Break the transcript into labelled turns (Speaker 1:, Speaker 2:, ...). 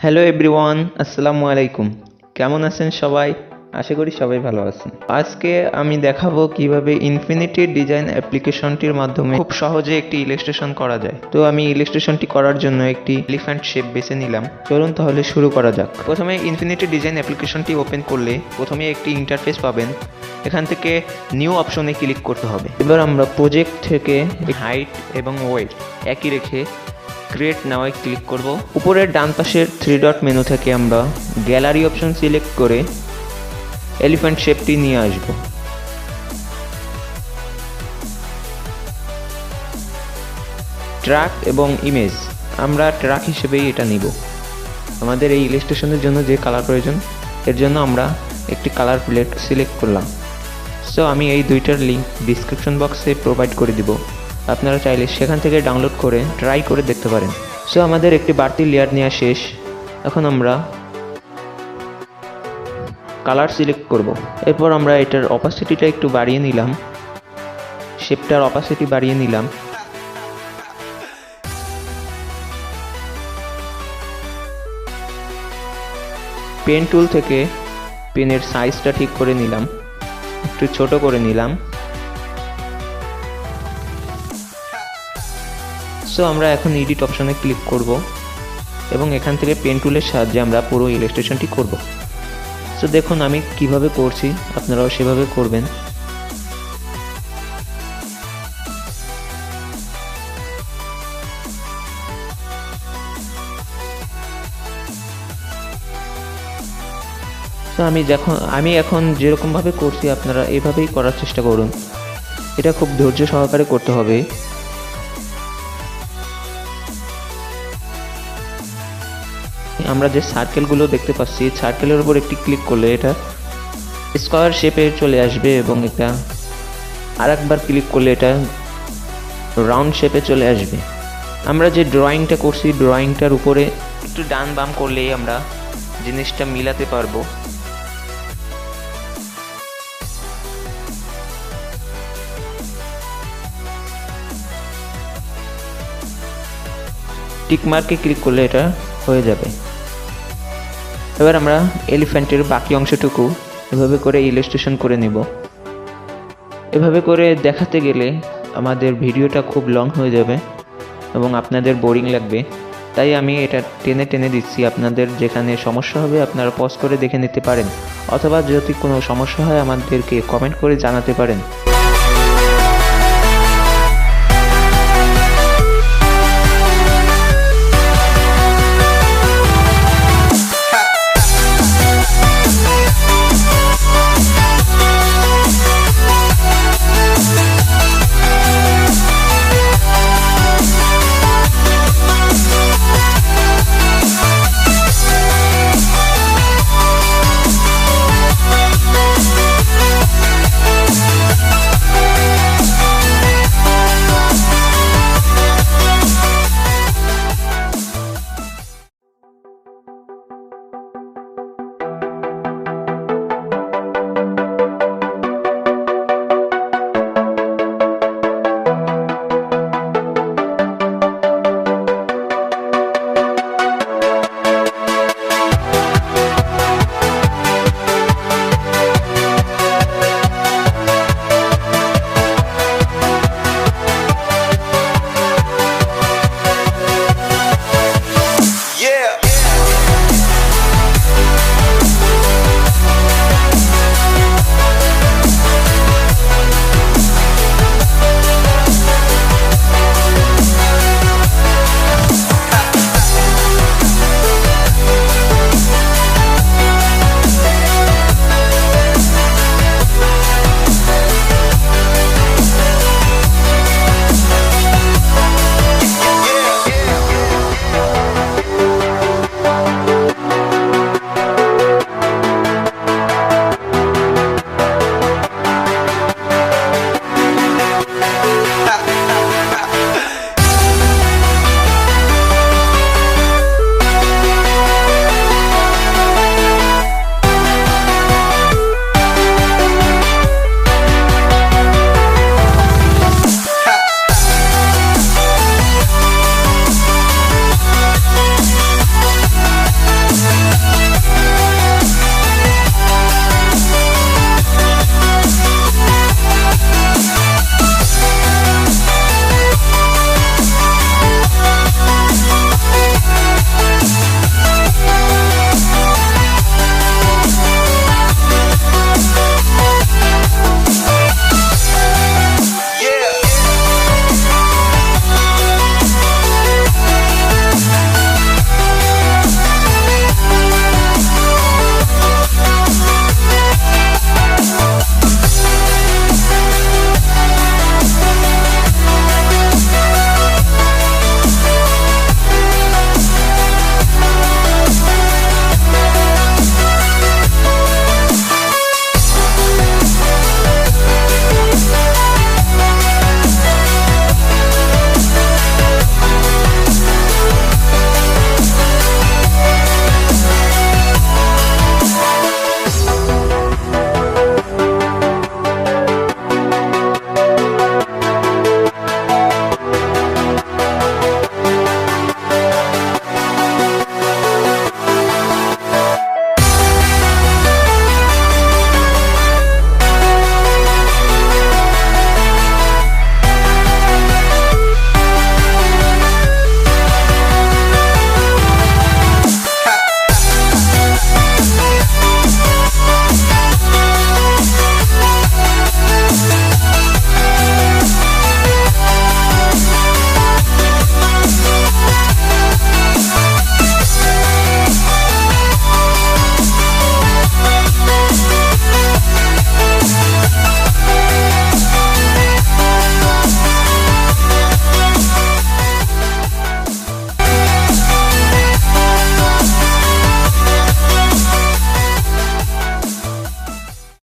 Speaker 1: Hello everyone, আসসালামু আলাইকুম। কেমন আছেন সবাই? আশা করি সবাই ভালো আছেন। আজকে আমি দেখাবো কিভাবে ইনফিনিটি ডিজাইন অ্যাপ্লিকেশনটির মাধ্যমে খুব সহজে একটি ইলাস্ট্রেশন করা যায়। তো আমি ইলাস্ট্রেশনটি করার জন্য একটি এলিফ্যান্ট শেপ বেছে নিলাম। চলুন তাহলে শুরু করা যাক। প্রথমে ইনফিনিটি ডিজাইন অ্যাপ্লিকেশনটি ওপেন করলে প্রথমে একটি ইন্টারফেস পাবেন। এখান থেকে নিউ অপশনে ক্লিক করতে হবে। এবার আমরা প্রজেক্ট থেকে হাইট এবং ওয়েট একই রেখে ক্রিয়েট নাওয়ে ক্লিক করব। উপরের ডান পাশের 3 ডট মেনু থেকে আমরা গ্যালারি অপশন সিলেক্ট করে এলিফ্যান্ট শেপটি নিয়ে আসব। ট্র্যাক এবং ইমেজ আমরা ট্র্যাক হিসেবেই এটা নিব। আমাদের এই ইলাস্ট্রেশনের জন্য যে কালার প্রয়োজন এর জন্য আমরা একটি কালার প্লেট সিলেক্ট করলাম। সো আমি এই দুইটার লিঙ্ক ডিসক্রিপশন বক্সে প্রোভাইড করে দিব। আপনারা চাইলে সেখান থেকে ডাউনলোড করে ট্রাই করে দেখতে পারেন। সো আমাদের একটি বাড়তি লেয়ার নেওয়া শেষ। এখন আমরা কালার সিলেক্ট করব। এরপর আমরা এটার অপাসিটিটা একটু বাড়িয়ে নিলাম, শেপটার অপাসিটি বাড়িয়ে নিলাম। পেন টুল থেকে পেনের সাইজটা ঠিক করে নিলাম, একটু ছোট করে নিলাম। সো আমরা এখন এডিট অপশনে ক্লিক করব এবং এখান থেকে পেন টুলের সাহায্যে আমরা পুরো ইলাস্ট্রেশনটি করব। সো দেখুন আমি কিভাবে করছি, আপনারাও সেভাবে করবেন। সো আমি এখন যেরকমভাবে করছি আপনারা এভাবেই করার চেষ্টা করুন। এটা খুব ধৈর্য সহকারে করতে হবে। আমরা যে সার্কেলগুলো দেখতে পাচ্ছি, সার্কেলের উপর একটি ক্লিক করলে এটা স্কোয়ার শেপে চলে আসবে এবং এটা আরেকবার ক্লিক করলে এটা রাউন্ড শেপে চলে আসবে। আমরা যে ড্রয়িংটা করছি ড্রয়িংটার উপরে একটু ডান বাম করলেই আমরা জিনিসটা মিলাতে পারবো। টিক মার্কে ক্লিক করলে এটা হয়ে যাবে। এবার আমরা এলিফ্যান্টের বাকি অংশটুকু এভাবে করে ইলাস্ট্রেশন করে নেব। এভাবে করে দেখাতে গেলে আমাদের ভিডিওটা খুব লং হয়ে যাবে এবং আপনাদের বোরিং লাগবে। তাই আমি এটা টেনে টেনে দিচ্ছি। আপনাদের যেখানে সমস্যা হবে আপনারা পজ করে দেখে নিতে পারেন, অথবা যদি কোনো সমস্যা হয় আমাদেরকে কমেন্ট করে জানাতে পারেন।